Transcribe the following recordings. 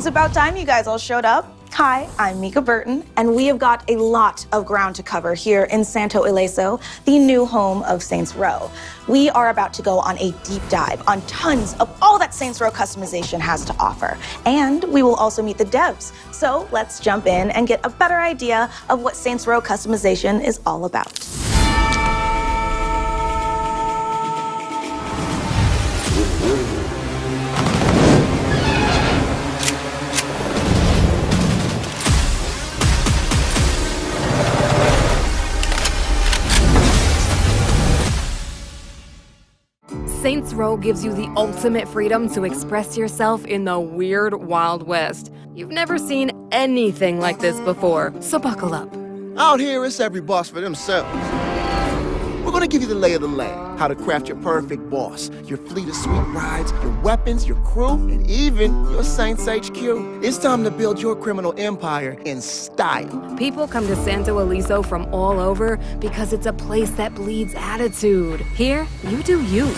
It's about time you guys all showed up. Hi, I'm Mika Burton, and we have got a lot of ground to cover here in Santo Ileso, the new home of Saints Row. We are about to go on a deep dive on tons of all that Saints Row customization has to offer. And we will also meet the devs. So let's jump in and get a better idea of what Saints Row customization is all about. Saints Row gives you the ultimate freedom to express yourself in the weird Wild West. You've never seen anything like this before, so buckle up. Out here, it's every boss for themselves. We're gonna give you the lay of the land, how to craft your perfect boss, your fleet of sweet rides, your weapons, your crew, and even your Saints HQ. It's time to build your criminal empire in style. People come to Santo Ileso from all over because it's a place that bleeds attitude. Here, you do you.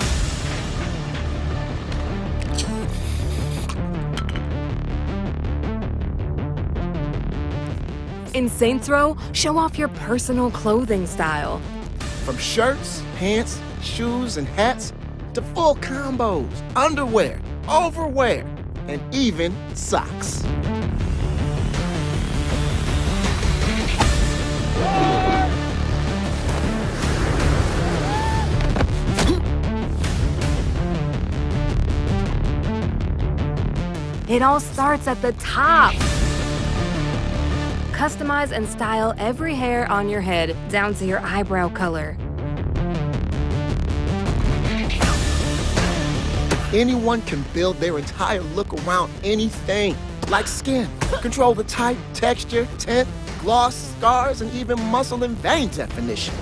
In Saints Row, show off your personal clothing style. From shirts, pants, shoes, and hats, to full combos, underwear, overwear, and even socks. It all starts at the top. Customize and style every hair on your head, down to your eyebrow color. Anyone can build their entire look around anything, like skin. Control the type, texture, tint, gloss, scars, and even muscle and vein definition.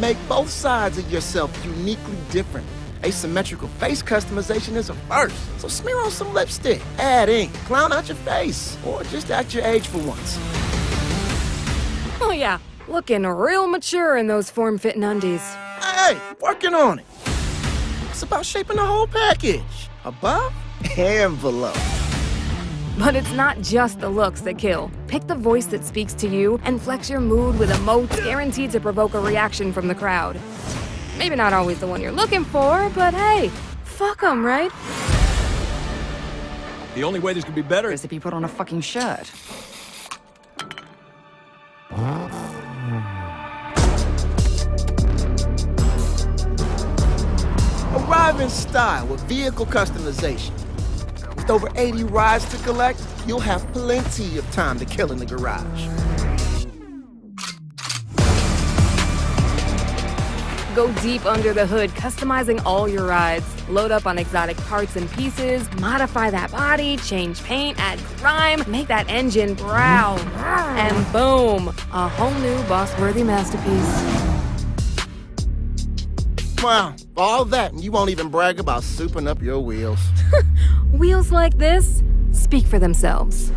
Make both sides of yourself uniquely different. Asymmetrical face customization is a first, so smear on some lipstick, add ink, clown out your face, or just act your age for once. Oh yeah, looking real mature in those form-fitting undies. Hey, working on it. It's about shaping the whole package, above and below. But it's not just the looks that kill. Pick the voice that speaks to you and flex your mood with emotes guaranteed to provoke a reaction from the crowd. Maybe not always the one you're looking for, but hey, fuck 'em, right? The only way this could be better is if you put on a fucking shirt. Arrive in style with vehicle customization. With over 80 rides to collect, you'll have plenty of time to kill in the garage. Go deep under the hood, customizing all your rides. Load up on exotic parts and pieces, modify that body, change paint, add grime, make that engine growl. And boom, a whole new boss-worthy masterpiece. Wow, all that and you won't even brag about souping up your wheels. Wheels like this speak for themselves.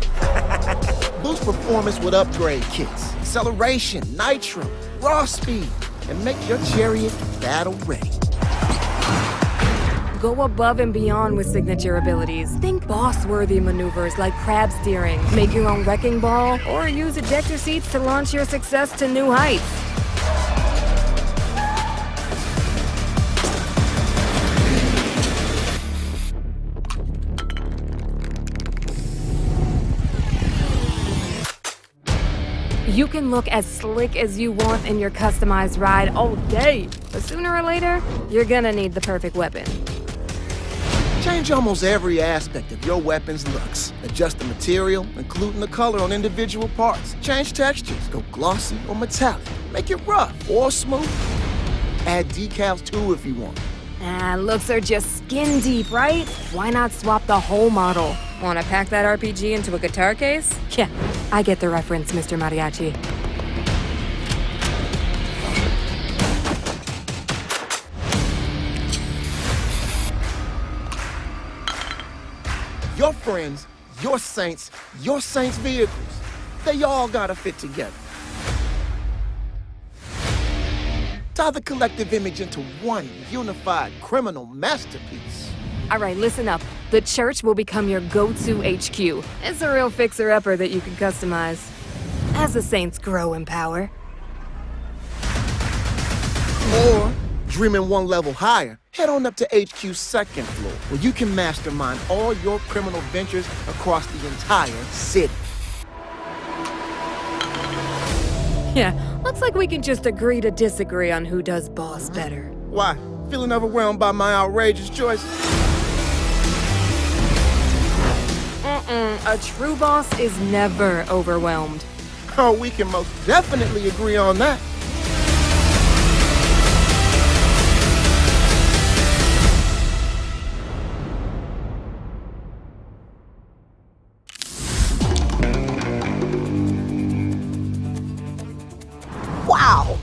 Boost performance with upgrade kits, acceleration, nitro, raw speed, and make your chariot battle ready. Go above and beyond with signature abilities. Think boss-worthy maneuvers like crab steering, make your own wrecking ball, or use ejector seats to launch your success to new heights. You can look as slick as you want in your customized ride all day, but sooner or later, you're gonna need the perfect weapon. Change almost every aspect of your weapon's looks. Adjust the material, including the color on individual parts. Change textures, go glossy or metallic. Make it rough or smooth. Add decals too if you want. Looks are just skin deep, right? Why not swap the whole model? Wanna pack that RPG into a guitar case? Yeah, I get the reference, Mr. Mariachi. Your friends, your Saints vehicles, they all gotta fit together. Tie the collective image into one unified criminal masterpiece. All right, listen up. the church will become your go-to HQ. It's a real fixer-upper that you can customize. As the Saints grow in power. Or, dreaming one level higher, head on up to HQ's second floor, where you can mastermind all your criminal ventures across the entire city. Yeah, looks like we can just agree to disagree on who does boss better. Why? Feeling overwhelmed by my outrageous choice? A true boss is never overwhelmed. Oh, we can most definitely agree on that. Wow,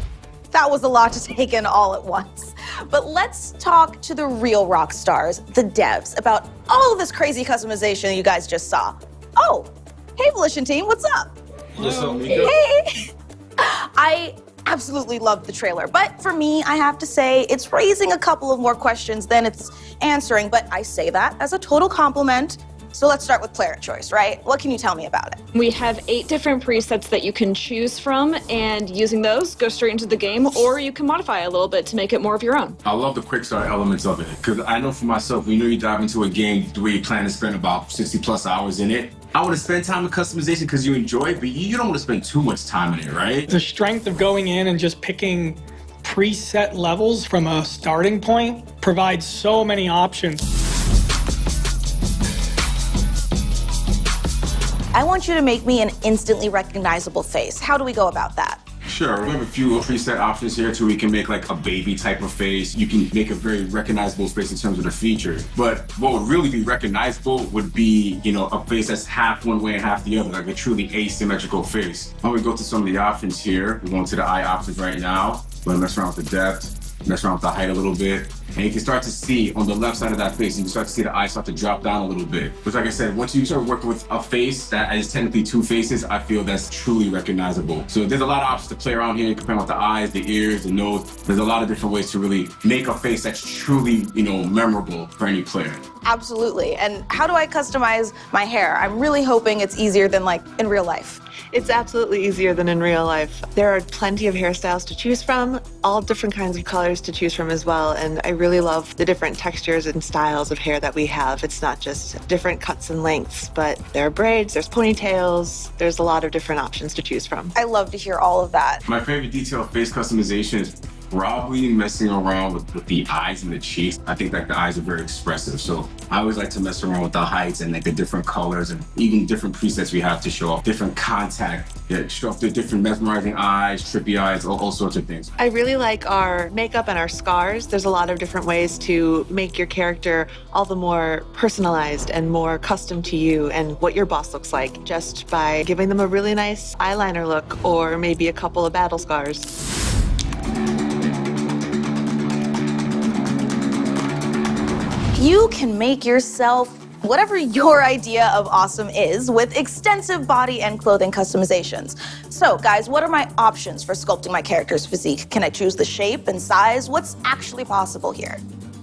that was a lot to take in all at once. But let's talk to the real rock stars, the devs, about all of this crazy customization you guys just saw. Oh, hey Volition team, what's up? What's up, Mika? Hey! I absolutely loved the trailer, but for me, I have to say, it's raising a couple of more questions than it's answering, but I say that as a total compliment. So let's start with player choice, right? What can you tell me about it? We have 8 different presets that you can choose from, and using those, go straight into the game, or you can modify a little bit to make it more of your own. I love the quick start elements of it, because I know for myself, when you dive into a game the way you plan to spend about 60 plus hours in it, I want to spend time in customization because you enjoy it, but you don't want to spend too much time in it, right? The strength of going in and just picking preset levels from a starting point provides so many options. I want you to make me an instantly recognizable face. How do we go about that? Sure, we have a few preset options here too. We can make like a baby type of face. You can make a very recognizable face in terms of the features. But what would really be recognizable would be, a face that's half one way and half the other, like a truly asymmetrical face. When we go to some of the options here, we're going to the eye options right now. We're gonna mess around with the depth, mess around with the height a little bit. And you can start to see on the left side of that face, you can start to see the eyes start to drop down a little bit. Which, like I said, once you start working with a face that is technically 2 faces, I feel that's truly recognizable. So there's a lot of options to play around here, comparing with the eyes, the ears, the nose. There's a lot of different ways to really make a face that's truly, memorable for any player. Absolutely. And how do I customize my hair? I'm really hoping it's easier than like in real life. It's absolutely easier than in real life. There are plenty of hairstyles to choose from, all different kinds of colors to choose from as well, and I really love the different textures and styles of hair that we have. It's not just different cuts and lengths, but there are braids, there's ponytails, there's a lot of different options to choose from. I love to hear all of that. My favorite detail of face customization is probably messing around with the eyes and the cheeks. I think like the eyes are very expressive. So I always like to mess around with the heights and like the different colors and even different presets we have to show off different contact, show off the different mesmerizing eyes, trippy eyes, all sorts of things. I really like our makeup and our scars. There's a lot of different ways to make your character all the more personalized and more custom to you and what your boss looks like, just by giving them a really nice eyeliner look or maybe a couple of battle scars. You can make yourself whatever your idea of awesome is with extensive body and clothing customizations. So guys, what are my options for sculpting my character's physique? Can I choose the shape and size? What's actually possible here?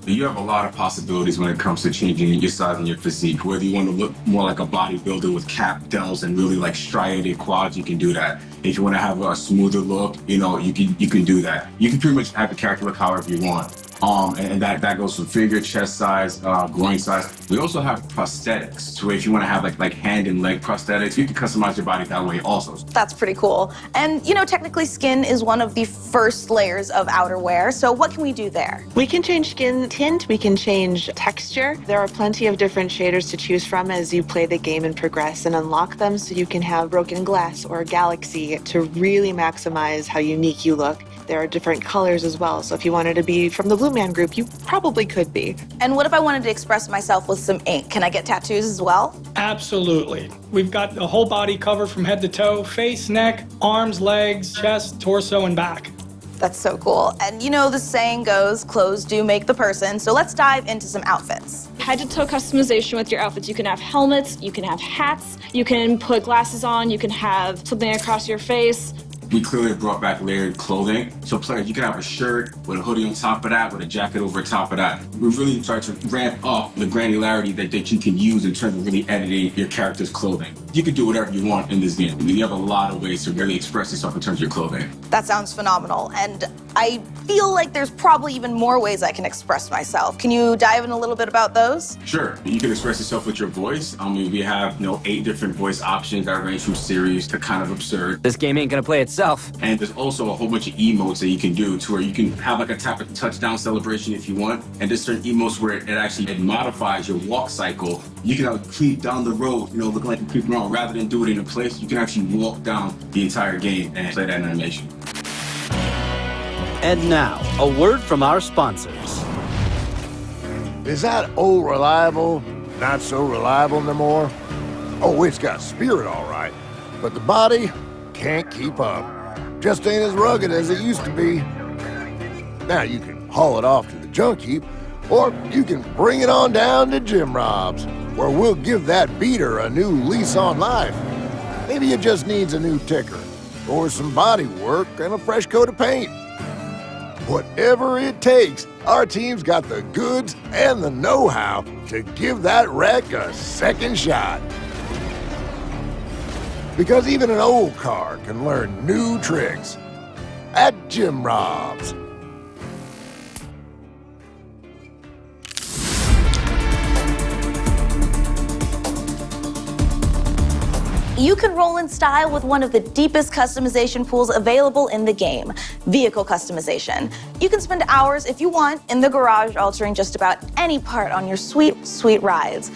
You have a lot of possibilities when it comes to changing your size and your physique. Whether you want to look more like a bodybuilder with cap delts and really like striated quads, you can do that. If you want to have a smoother look, you can do that. You can pretty much have the character look however you want. And that goes from figure, chest size, groin size. We also have prosthetics, so if you want to have like hand and leg prosthetics, you can customize your body that way also. That's pretty cool. And technically skin is one of the first layers of outerwear, so what can we do there? We can change skin tint, we can change texture. There are plenty of different shaders to choose from as you play the game and progress and unlock them, so you can have broken glass or galaxy to really maximize how unique you look. There are different colors as well, so if you wanted to be from the Blue Man group, you probably could be. And what if I wanted to express myself with some ink? Can I get tattoos as well? Absolutely. We've got the whole body covered from head to toe, face, neck, arms, legs, chest, torso, and back. That's so cool. And the saying goes, clothes do make the person, so let's dive into some outfits. Head to toe customization with your outfits. You can have helmets, you can have hats, you can put glasses on, you can have something across your face. We clearly brought back layered clothing. So players, you can have a shirt with a hoodie on top of that, with a jacket over top of that. We really started to ramp up the granularity that you can use in terms of really editing your character's clothing. You can do whatever you want in this game. You have a lot of ways to really express yourself in terms of your clothing. That sounds phenomenal, and I feel like there's probably even more ways I can express myself. Can you dive in a little bit about those? Sure. You can express yourself with your voice. We have 8 different voice options that range from serious to kind of absurd. This game ain't gonna play itself. And there's also a whole bunch of emotes that you can do to where you can have like a tap of touchdown celebration if you want. And there's certain emotes where it modifies your walk cycle. You can creep down the road, looking like you're creeping around. Rather than do it in a place, you can actually walk down the entire game and play that animation. And now, a word from our sponsors. Is that old reliable not so reliable no more? Oh, it's got spirit all right, but the body can't keep up. Just ain't as rugged as it used to be. Now you can haul it off to the junk heap, or you can bring it on down to Jim Rob's, where we'll give that beater a new lease on life. Maybe it just needs a new ticker, or some body work and a fresh coat of paint. Whatever it takes, our team's got the goods and the know-how to give that wreck a second shot. Because even an old car can learn new tricks at Jim Rob's. You can roll in style with one of the deepest customization pools available in the game, vehicle customization. You can spend hours, if you want, in the garage altering just about any part on your sweet, sweet rides.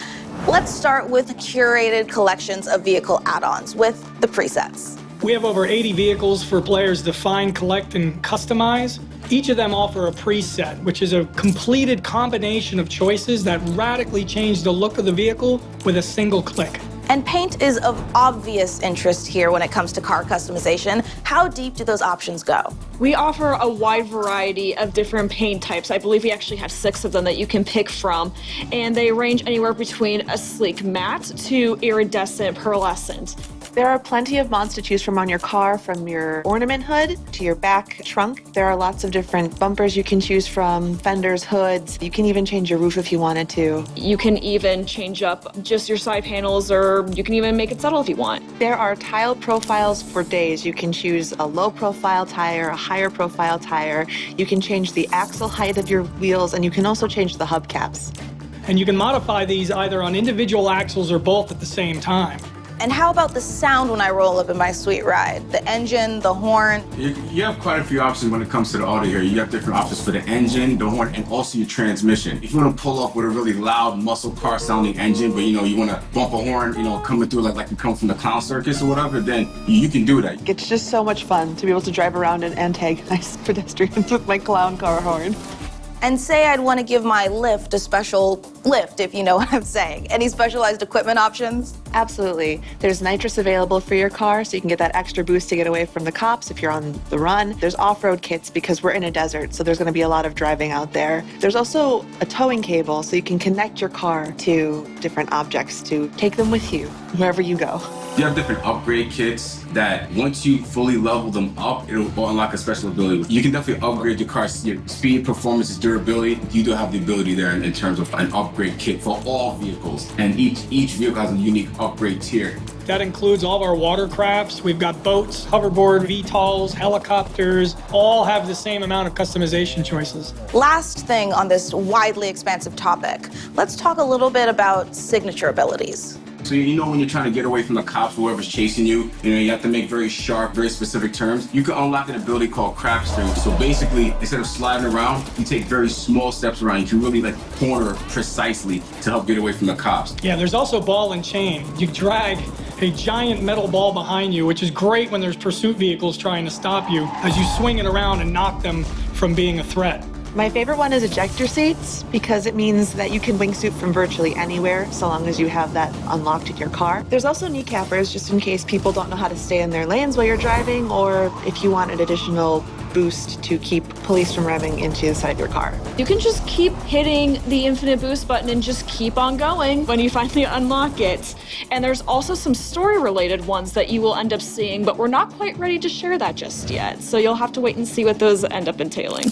Let's start with curated collections of vehicle add-ons with the presets. We have over 80 vehicles for players to find, collect, and customize. Each of them offer a preset, which is a completed combination of choices that radically change the look of the vehicle with a single click. And paint is of obvious interest here when it comes to car customization. How deep do those options go? We offer a wide variety of different paint types. I believe we actually have 6 of them that you can pick from. And they range anywhere between a sleek matte to iridescent pearlescent. There are plenty of mods to choose from on your car, from your ornament hood to your back trunk. There are lots of different bumpers you can choose from, fenders, hoods. You can even change your roof if you wanted to. You can even change up just your side panels, or you can even make it subtle if you want. There are tile profiles for days. You can choose a low profile tire, a higher profile tire. You can change the axle height of your wheels, and you can also change the hubcaps. And you can modify these either on individual axles or both at the same time. And how about the sound when I roll up in my sweet ride? The engine, the horn? You have quite a few options when it comes to the audio here. You have different options for the engine, the horn, and also your transmission. If you want to pull up with a really loud muscle car sounding engine, but you want to bump a horn, coming through like you come from the clown circus or whatever, then you can do that. It's just so much fun to be able to drive around and antagonize pedestrians with my clown car horn. And say I'd want to give my lift a special lift, if you know what I'm saying. Any specialized equipment options? Absolutely. There's nitrous available for your car, so you can get that extra boost to get away from the cops if you're on the run. There's off-road kits because we're in a desert, so there's going to be a lot of driving out there. There's also a towing cable, so you can connect your car to different objects to take them with you wherever you go. You have different upgrade kits that once you fully level them up, it'll unlock a special ability. You can definitely upgrade your car's speed, performance, durability. You do have the ability there in terms of an upgrade kit for all vehicles. And each vehicle has a unique upgrade tier. That includes all of our watercrafts. We've got boats, hoverboard, VTOLs, helicopters, all have the same amount of customization choices. Last thing on this widely expansive topic, let's talk a little bit about signature abilities. So when you're trying to get away from the cops, whoever's chasing you, you have to make very sharp, very specific turns. You can unlock an ability called crab string. So basically, instead of sliding around, you take very small steps around. You can really corner precisely to help get away from the cops. Yeah, there's also ball and chain. You drag a giant metal ball behind you, which is great when there's pursuit vehicles trying to stop you, as you swing it around and knock them from being a threat. My favorite one is ejector seats because it means that you can wingsuit from virtually anywhere so long as you have that unlocked in your car. There's also kneecappers just in case people don't know how to stay in their lanes while you're driving, or if you want an additional boost to keep police from ramming into the side of your car. You can just keep hitting the infinite boost button and just keep on going when you finally unlock it. And there's also some story-related ones that you will end up seeing, but we're not quite ready to share that just yet. So you'll have to wait and see what those end up entailing.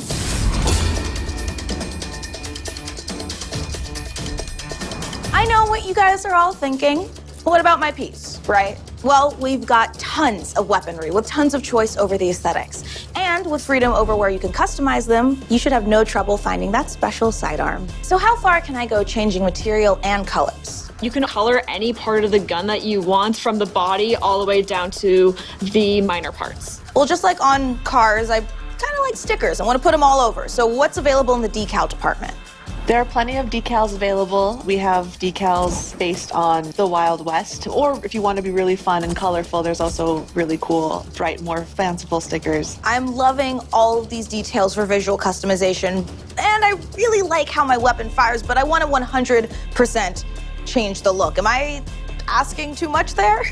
I know what you guys are all thinking. What about my piece, right? Well, we've got tons of weaponry with tons of choice over the aesthetics. And with freedom over where you can customize them, you should have no trouble finding that special sidearm. So how far can I go changing material and colors? You can color any part of the gun that you want, from the body all the way down to the minor parts. Well, just like on cars, I kind of like stickers. I want to put them all over. So what's available in the decal department? There are plenty of decals available. We have decals based on the Wild West, or if you want to be really fun and colorful, there's also really cool, bright, more fanciful stickers. I'm loving all of these details for visual customization, and I really like how my weapon fires, but I want to 100% change the look. Am I asking too much there?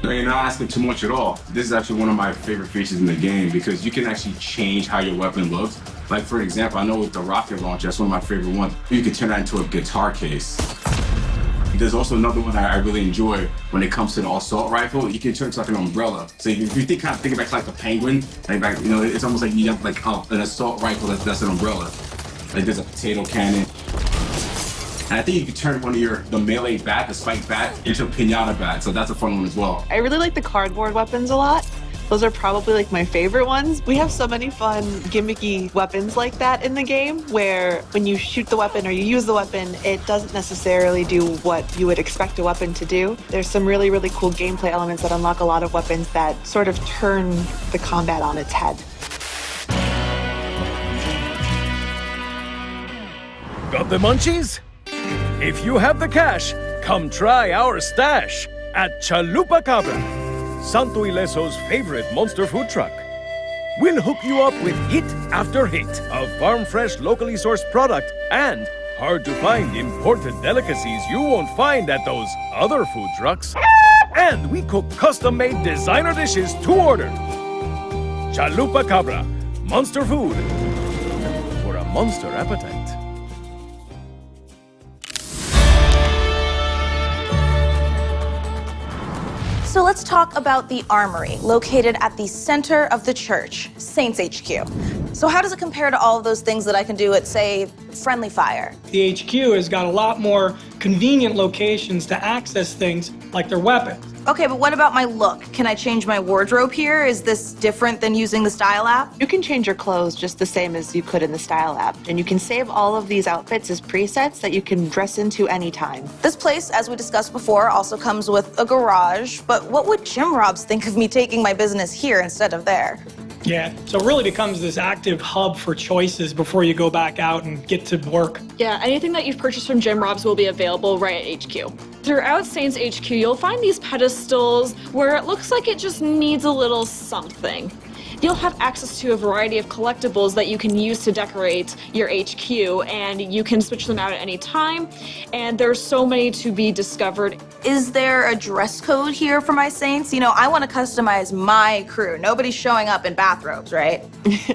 No, you're not asking too much at all. This is actually one of my favorite features in the game because you can actually change how your weapon looks. Like, for example, I know with the rocket launcher, that's one of my favorite ones. You can turn that into a guitar case. There's also another one that I really enjoy when it comes to the assault rifle. You can turn it into like an umbrella. So if you think back to like the penguin, like you know, it's almost like you have like an assault rifle that's an umbrella. Like there's a potato cannon. And I think you can turn one of the melee bat, the spike bat, into a pinata bat. So that's a fun one as well. I really like the cardboard weapons a lot. Those are probably like my favorite ones. We have so many fun gimmicky weapons like that in the game where when you shoot the weapon or you use the weapon, it doesn't necessarily do what you would expect a weapon to do. There's some really, really cool gameplay elements that unlock a lot of weapons that sort of turn the combat on its head. Got the munchies? If you have the cash, come try our stash at Chalupa Cabra, Santo Ileso's favorite monster food truck. We'll hook you up with hit after hit of farm-fresh, locally sourced product and hard-to-find imported delicacies you won't find at those other food trucks. And we cook custom-made designer dishes to order. Chalupa Cabra, monster food for a monster appetite. So let's talk about the armory, located at the center of the church, Saints HQ. So how does it compare to all of those things that I can do at, say, Friendly Fire? The HQ has got a lot more convenient locations to access things like their weapons. Okay, but what about my look? Can I change my wardrobe here? Is this different than using the Style app? You can change your clothes just the same as you could in the Style app, and you can save all of these outfits as presets that you can dress into anytime. This place, as we discussed before, also comes with a garage, but what would Jim Robs think of me taking my business here instead of there? Yeah, so it really becomes this active hub for choices before you go back out and get to work. Yeah, anything that you've purchased from Jim Robs will be available right at HQ. Throughout Saints HQ, you'll find these pedestals where it looks like it just needs a little something. You'll have access to a variety of collectibles that you can use to decorate your HQ, and you can switch them out at any time, and there's so many to be discovered. Is there a dress code here for my Saints? You know, I want to customize my crew. Nobody's showing up in bathrobes, right?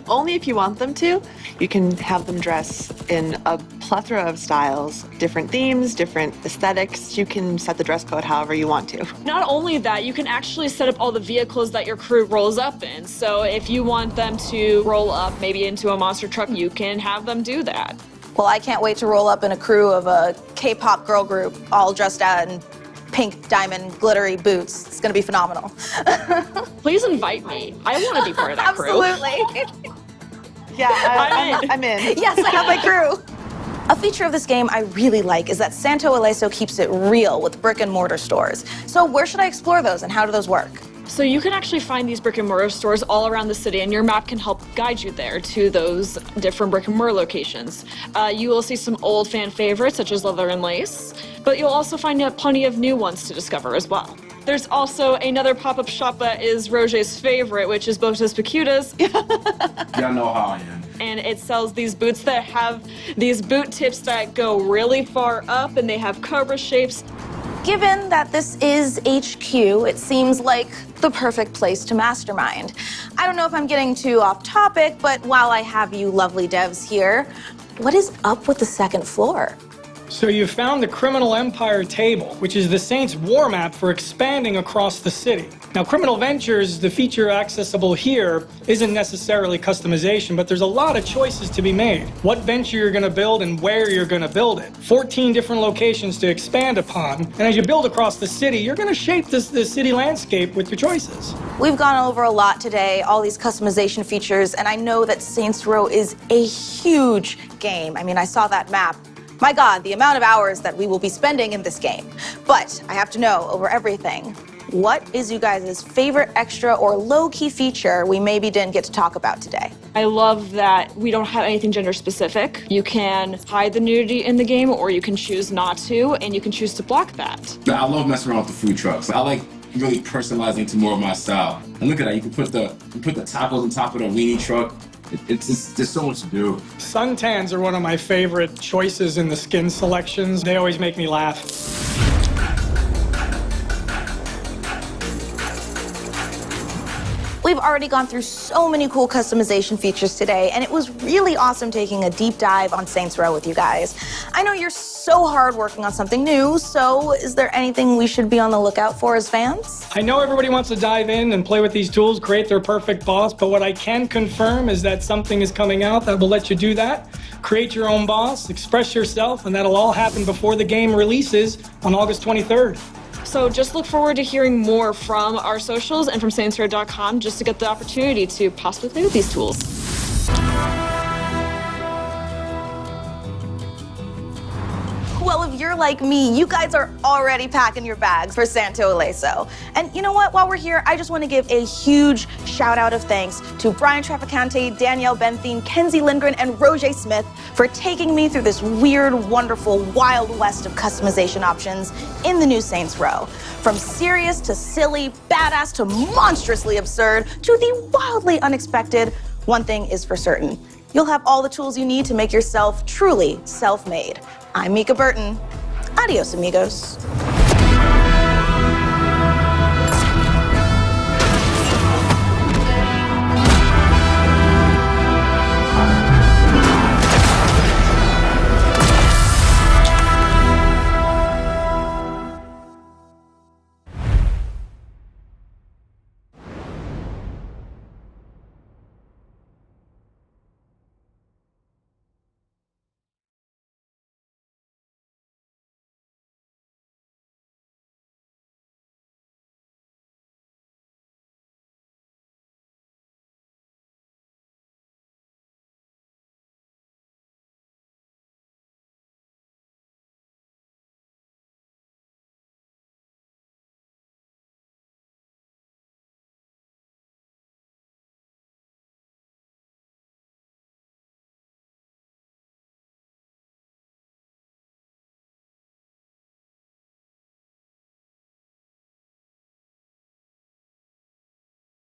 Only if you want them to. You can have them dress in a plethora of styles, different themes, different aesthetics. You can set the dress code however you want to. Not only that, you can actually set up all the vehicles that your crew rolls up in. So if you want them to roll up maybe into a monster truck, you can have them do that. Well, I can't wait to roll up in a crew of a K-pop girl group all dressed out in pink diamond glittery boots. It's gonna be phenomenal. Please invite me. I want to be part of that crew. Absolutely. Yeah, I'm in. Yes, I have my crew. A feature of this game I really like is that Santo Ileso keeps it real with brick and mortar stores. So where should I explore those and how do those work? So you can actually find these brick and mortar stores all around the city, and your map can help guide you there to those different brick and mortar locations. You will see some old fan favorites such as Leather and Lace, but you'll also find plenty of new ones to discover as well. There's also another pop-up shop that is Roger's favorite, which is Botas Picudas. Y'all know how I am. And it sells these boots that have these boot tips that go really far up, and they have cobra shapes. Given that this is HQ, it seems like the perfect place to mastermind. I don't know if I'm getting too off topic, but while I have you lovely devs here, what is up with the second floor? So you found the Criminal Empire table, which is the Saints' war map for expanding across the city. Now, Criminal Ventures, the feature accessible here, isn't necessarily customization, but there's a lot of choices to be made. What venture you're going to build and where you're going to build it. 14 different locations to expand upon. And as you build across the city, you're going to shape the city landscape with your choices. We've gone over a lot today, all these customization features, and I know that Saints Row is a huge game. I mean, I saw that map. My God, the amount of hours that we will be spending in this game. But I have to know, over everything, what is you guys' favorite extra or low-key feature we maybe didn't get to talk about today? I love that we don't have anything gender specific. You can hide the nudity in the game, or you can choose not to, and you can choose to block that. I love messing around with the food trucks. I like really personalizing to more of my style. And look at that, you can put the tacos on top of the weenie truck. There's so much to do. Suntans are one of my favorite choices in the skin selections. They always make me laugh. We've already gone through so many cool customization features today, and it was really awesome taking a deep dive on Saints Row with you guys. I know you're so hard working on something new, so is there anything we should be on the lookout for as fans? I know everybody wants to dive in and play with these tools, create their perfect boss, but what I can confirm is that something is coming out that will let you do that. Create your own boss, express yourself, and that'll all happen before the game releases on August 23rd. So just look forward to hearing more from our socials and from saintsrow.com just to get the opportunity to possibly play with these tools. Well, if you're like me, you guys are already packing your bags for Santo Ileso. And you know what? While we're here, I just want to give a huge shout out of thanks to Brian Traficante, Danielle Benthine, Kenzie Lindgren, and Roger Smith for taking me through this weird, wonderful, wild west of customization options in the new Saints Row. From serious to silly, badass to monstrously absurd to the wildly unexpected, one thing is for certain. You'll have all the tools you need to make yourself truly self-made. I'm Mika Burton. Adios, amigos.